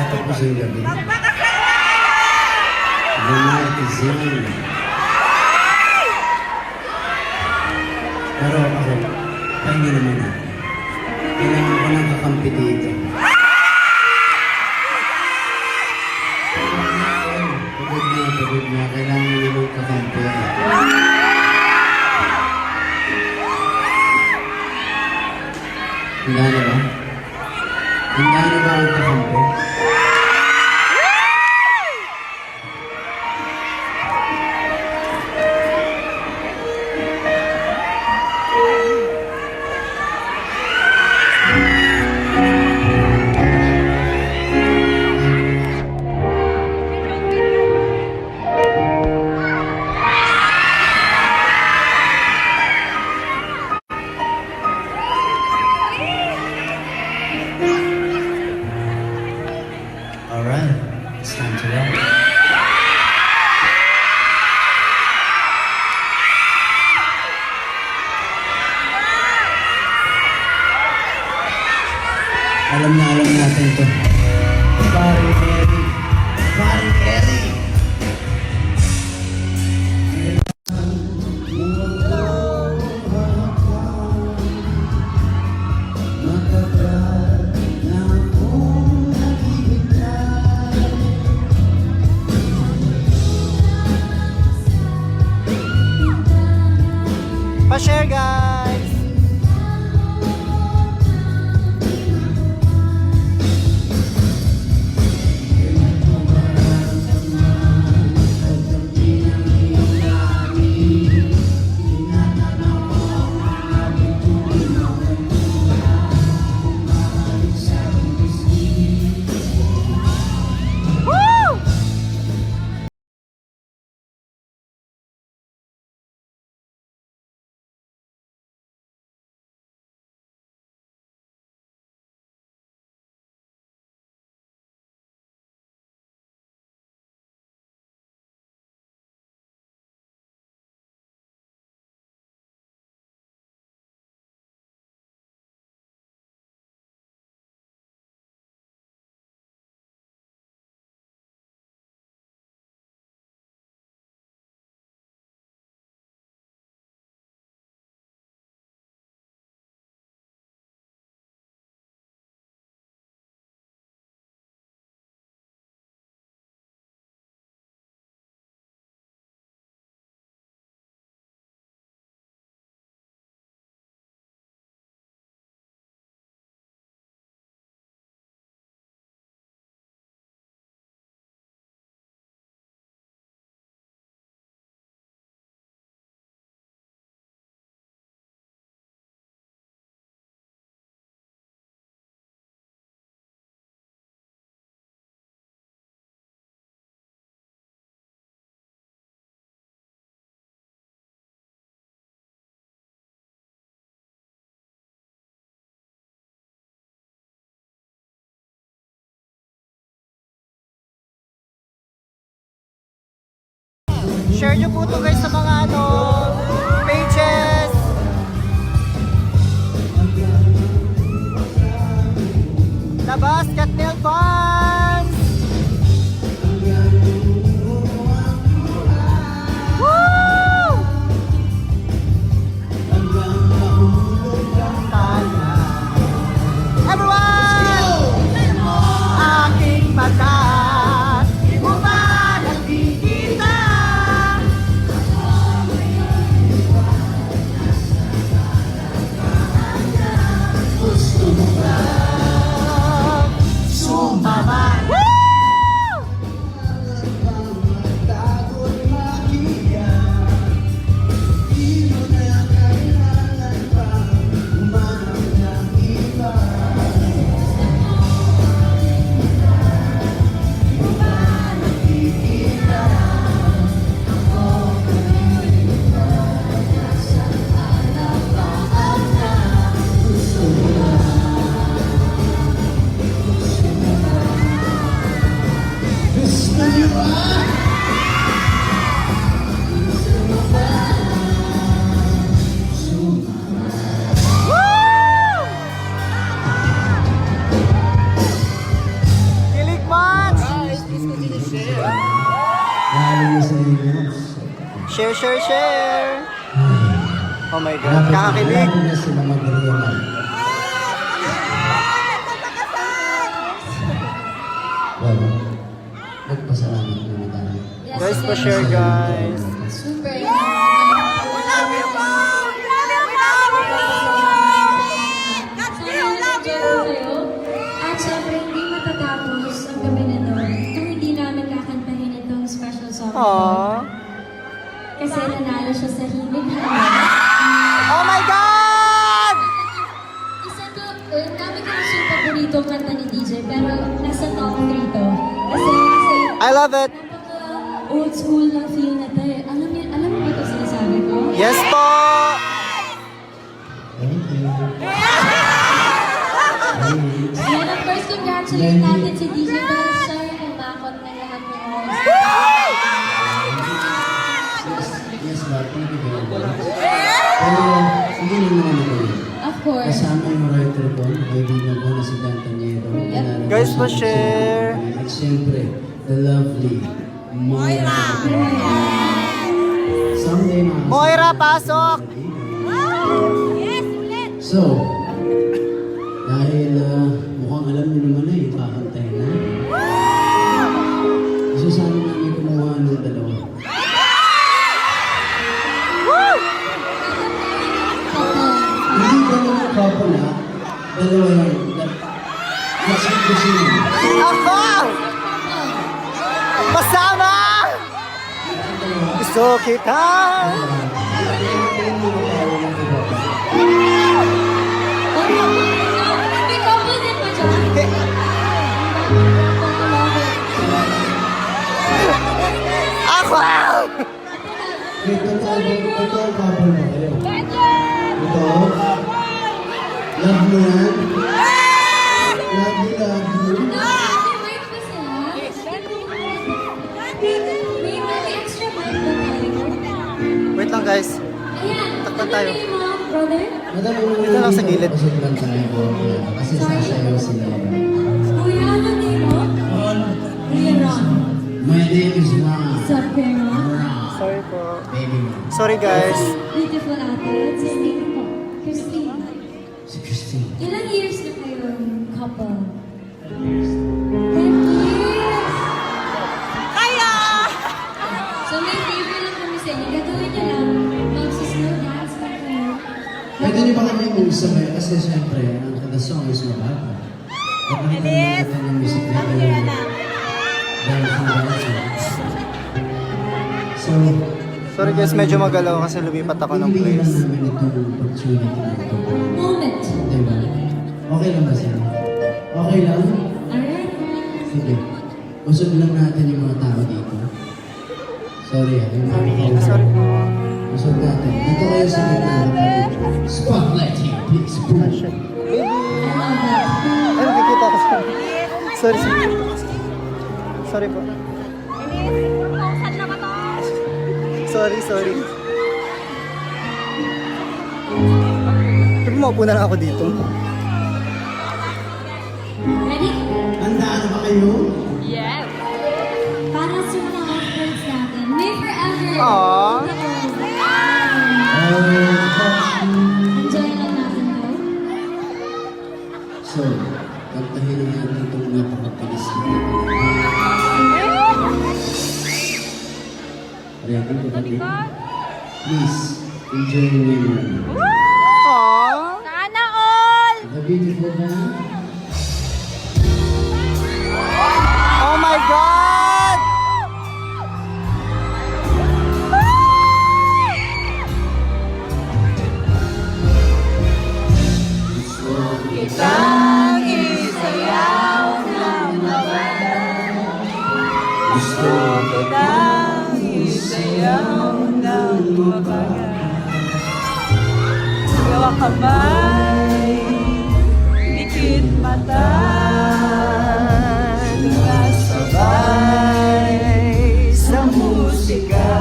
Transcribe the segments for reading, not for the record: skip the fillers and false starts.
tapos ang gabi. The night is young. Pero ako, pahinga naman ako. Kailangan ko nang kakampi dito. Pagod na. Kailangan mo naman kakampi. Handa na ba? Handa na ba ang kakampi? Alright, it's time to rock. Alam natin to. Paring Ellie. Paring Ellie. Pa-share guys! Share nyo po ito guys sa mga pages. Labas, Katnil Fans! Woo! Everyone! Aking mata. Lalo na sa inyo. Share, share, share! Oh my God, Lalo kakakilig! na sila mag-realize. Well, nagpasalamat muna tayo. Guys, pa-share guys! Super. At syempre, hindi matatapos ang gabi na to kung hindi namin kakantahin itong special song. Aww! Kasi nanalo siya sa hilig namin. Oh my God! Isa to, namin ko yung paboritong kanta ni DJ, pero nasa top 3 to. Kasi I love it! napaka old school na feel na to eh. Alam mo ba ito sinasabi ko? Yes po! Thank you. And of course, congratulate natin si DJ dahil siya yung umakot ng lahat ng oras. Yes, but thank you very much. Pero, hindi naman ako yun. Of course. Kasama yung writer ko, kaibigan ko na si Dan Tanyero. Guys, pa-share! At siyempre, the lovely Moira. Someday, mga Moira, pasok! So, dahil mukhang alam niyo naman na yung kakantay na. Gusto sana namin kumuha ng dalawa. Hindi dalawa couple ha. Dalawa lang. That's it ko sino. Ako! Pasama! Gusto kita! May couple din ba dyan? Ako! May totoo couple ba kayo? Totoo? Love mo yan? Love you. May pa sila? May extra mic ba tayo? Wait lang guys. Ayan. Takpan tayo. Ano yung mga brother? Madami mo Dito lang sa gilid. Pasok lang tayo. Kasi sasayaw sila. Kuya, ano name mo? Kuya Ron. My name is Ron. What's up, Kuya Ron? Ron. Sorry po. Baby mo. Sorry guys. Beautiful ate. What's your name po? Christine. Si Christine. Ilang years na kayong couple? 10 years! Kaya! So may favor lang kami sa inyo. Gagawin niyo lang. Mag-slow dance pa kayo. Pwede niyo ba kami mag-sabay? Kasi siyempre, the song is mabaga. At nakita natin yung music na yun. Dahil sa mga So, Sorry guys, medyo magalaw kasi lumipat ako ng binibigyan place. lang namin itong opportunity na ito. Moment. Diba? Okay lang ba sila? Okay lang? Alright. Sige. Usog lang natin yung mga tao dito. Sorry yung mga tao. Sorry po. Usog natin. Dito kayo sa gitna ng kapatid. Spotlight here, please. Boom. I love that. Ay, nakikita ko sa... Sorry, sorry. Sorry po. Sorry. Sabi mo, maupo na lang ako dito. Ready? Handaan ba kayo? Para sa mga friends natin. May forever. Aww. Enjoy lang natin to. So, kantahin na natin itong napakabilis na. Ready po kami? Please, enjoy the memory. Aww. Sana all! The beautiful na. Oh my God! Kitang isayaw ng laban. Gusto Kitang isayaw ng mabagal. Gawa kamay, dikit mata. Nasabay sa musika.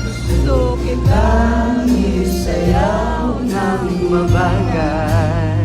Gusto kitang isayaw ng mabagal.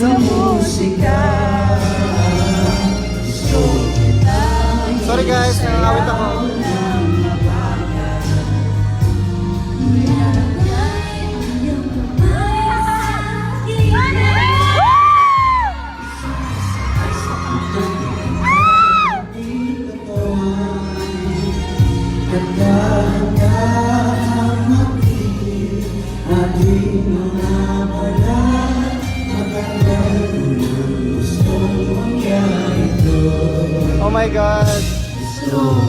Sa musika. Sorry guys, nangangawit ako. Oh my God! Sorry!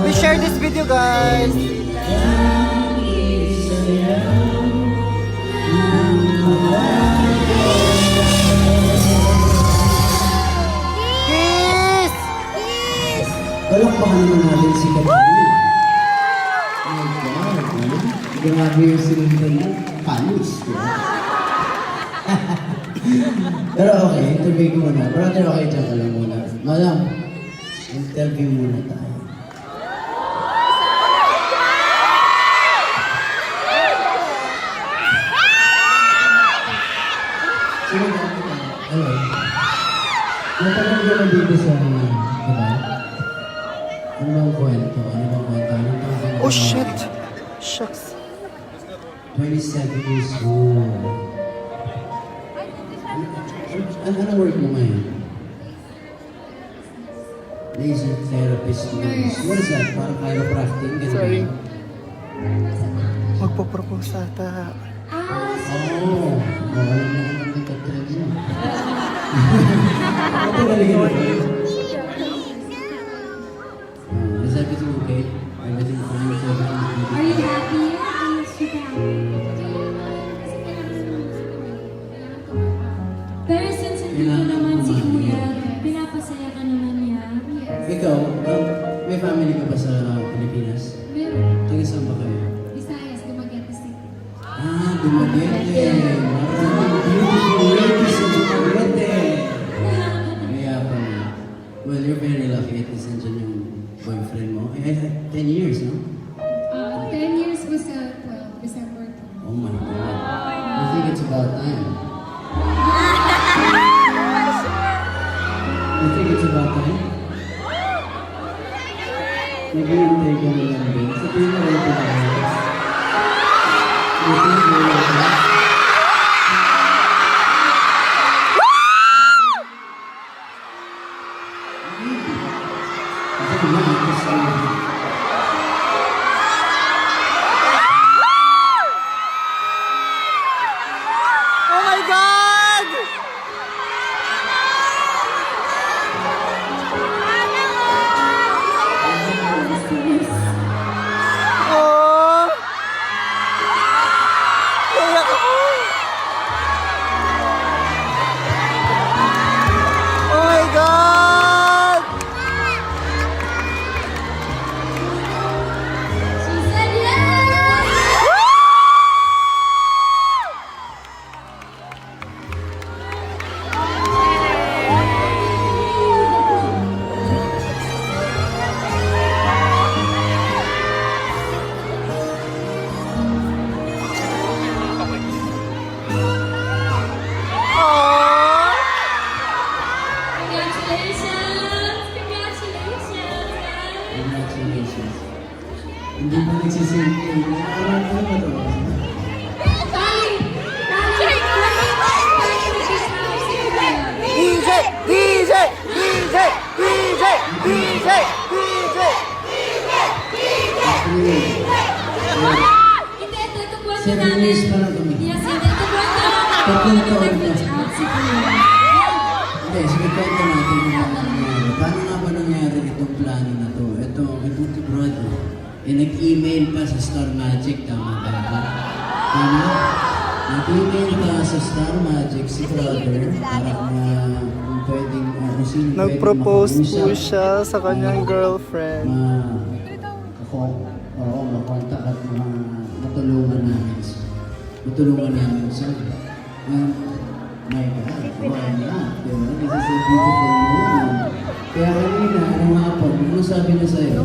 We share this video, guys. Kiss! Palakpakan naman natin si Kathleen. Oh my God, grabe yung sinundan niya. Palos, diba? Pero okay, interview ko muna. Brother, okay, dyan ka lang muna. Madam, interview muna tayo. Sino ba? Hello. Matagal ka na dito sa, diba? Ano bang kwento? Ano bang kwento? Anong taon ka na Oh ba? shit! Shucks. 27 years old. Ano work mo ngayon? Laser therapist nurse. What is that? Parang chiropractic? Ganun Sorry. ba? Magpo-propose ata. Oo. Alam mo kung anong katulad mo. Ito galing mo. Is everything okay? Everything fine? Is everything okay? Are you happy? Are you super happy? Pero since hindi ko naman si Kuya, pinapasaya ka naman niya. Ikaw, may family ka ba sa Pilipinas? Meron. Taga saan ba kayo? Visayas, Dumaguete City. Ah, Dumaguete. Maraming beautiful ladies sa Dumaguete. Kaya pala. Well, you're very lucky at least nandiyan yung boyfriend mo. 10 years, no? 10 years was 12, December 2. Oh my God. I think it's about time. You think it's about time? Nag-iintay ka na lang din. Sabihin mo rin ito na. You think you're ready? Kasi naman, kasi Oh my God! Oh! Iyak ako! Hindi, ito kwento 7 namin. years pa lang kami. Yes, ito kwento namin. Tatlong taon Nag-reach na. out si Kuya. Hindi, sige, kwento natin kung paano nangyari. Paano nga ba nangyari itong plano na to? Itong si brother, nag-email pa sa Star Magic, tama ba? Tama? Nag-email pa sa Star Magic si brother para kung pwedeng, kung sino pwedeng Nag-propose po makausap. siya sa kanyang girlfriend. Makontak at matulungan namin. Matulungan namin siya. And, my God, why not? Diba? This is a beautiful moment. Kaya kanina, nung hapon, ano sabi na sa'yo?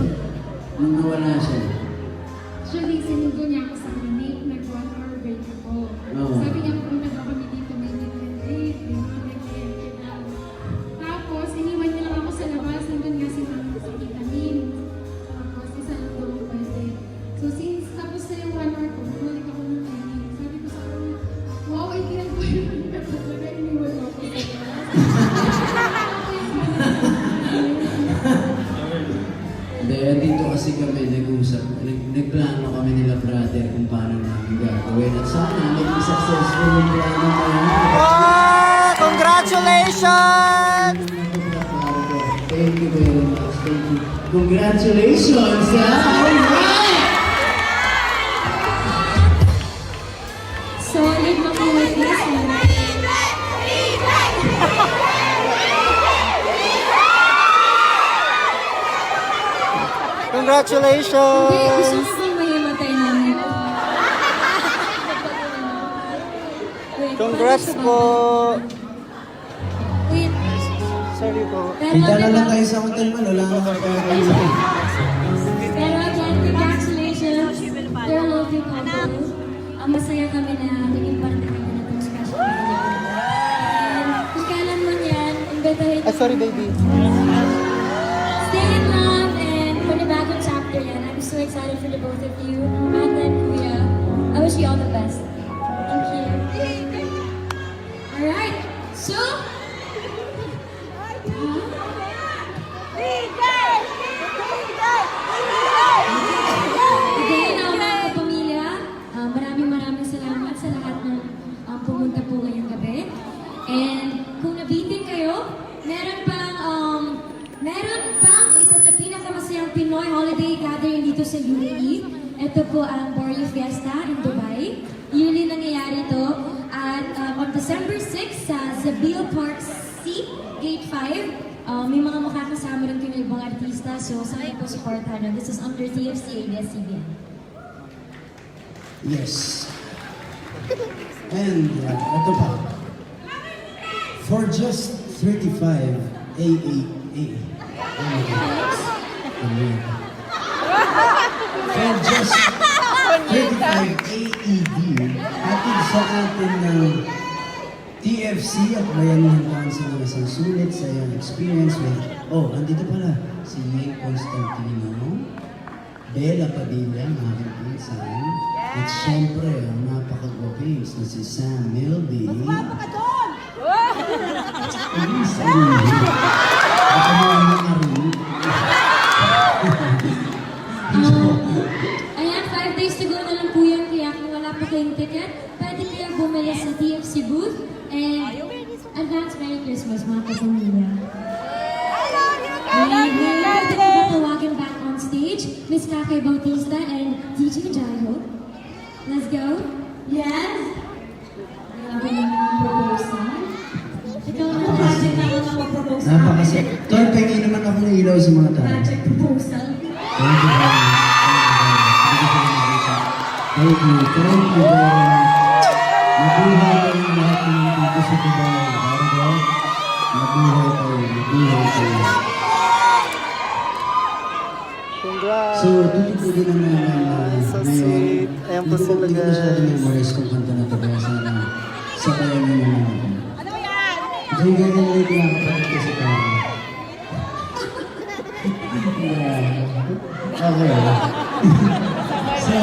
Nung nawala siya. Actually, sinugo niya ako sa akin, nag-1 hour break ako. Oo. Sabi niya, pumunta daw kami dito, may meet and greet, may mga nag-end na. Tapos, iniwan niya lang ako sa labas, nandun nga si Mami sa Itamin. Tapos, isa lang daw ako pwede. So, since tapos na yung 1 hour ko, bumalik ako ng timing. Sabi ko sa kanya, wow, idea ko yun. Talaga, iniwan mo ako sa labas. Hindi, dito kasi kami nag-usap. Nagplano kami nila brother kung paano namin gagawin. At sana, naging successful yung plano na yun. Wow! Congratulations! Thank you very much. Thank you. Congratulations! Alright! Solid makuha this. Hindi, gusto Congratulations! ko bang mahimatay namin? Wait, Congrats paano siya po! ba? Wait, Sorry po. pero Kita na lang diba- tayo sa hotel man. Wala nga kayo. Pero again, congratulations. They're a lovely couple. Ang masaya kami na naging parte kami na itong special video. And kung kailan man yan, imbitahin Ah, sorry baby. Stay in love and panibagong chapter yan. I'm so excited for the both of you. Ate and Kuya, I wish you all the best. Thank you. Alright, so... Again, mga kapamilya, maraming salamat sa lahat ng pumunta po ngayong gabi. And kung nabitin kayo, meron pang isa sa pinakamasayang Pinoy holiday gathering dito sa UAE. Ito po ang Borio Fiesta in Dubai. Yearly nangyayari ito. At on December 6 sa Zabil Park C, Gate 5, may mga makakasama rin kayo ibang artista. So, sana po supportahan. This is under TFC ABS-CBN. Yes. And ito pa. For just 35 AAA. For just 35 AED, atid sa atin ng TFC at bayanihan council ng isang sulit sa iyong experience with, andito pala, si Yeng Constantino, Bella Padilla, ang aking pinsan, at syempre, ang napaka-gopings na si Sam Milby. Elisa Milby. At ang mga nakaroon. Ayan, 5 days to go na lang po yan. Kaya kung wala pa kayong ticket, pwede kayo bumili sa TFC booth. And advance Merry Christmas, mga kapamilya. And we're going to be tawagan back on stage, Miss Kakay Bautista and DJ Jaiho. Let's go. Yes. Grabe naman ang proposal. Ikaw na project na ako mag-propose. Napakasya. Tol, pengi naman ako ng ilaw sa mga tao. Project proposal. Thank you very much. Thank you. Thank you very much. Mabuhay kayo lahat ng dito sa Dubai. Bargo, mabuhay kayo. Mabuhay kayo. Congrats! So, tututuloy na naman So ngayon. sweet. Ayan po sila, Hindi ko masyado guys. memorize kung kanta na ito. Kaya sana sabayan niyo naman ako. Kasi ganyan na rin kinakapagod ko sa tao. Okay. So,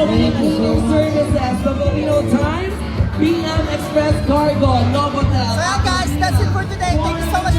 So many cleaning services, the Filipino Times, BM Express Cargo, Novotel. So yeah guys, that's it for today. Thank you so much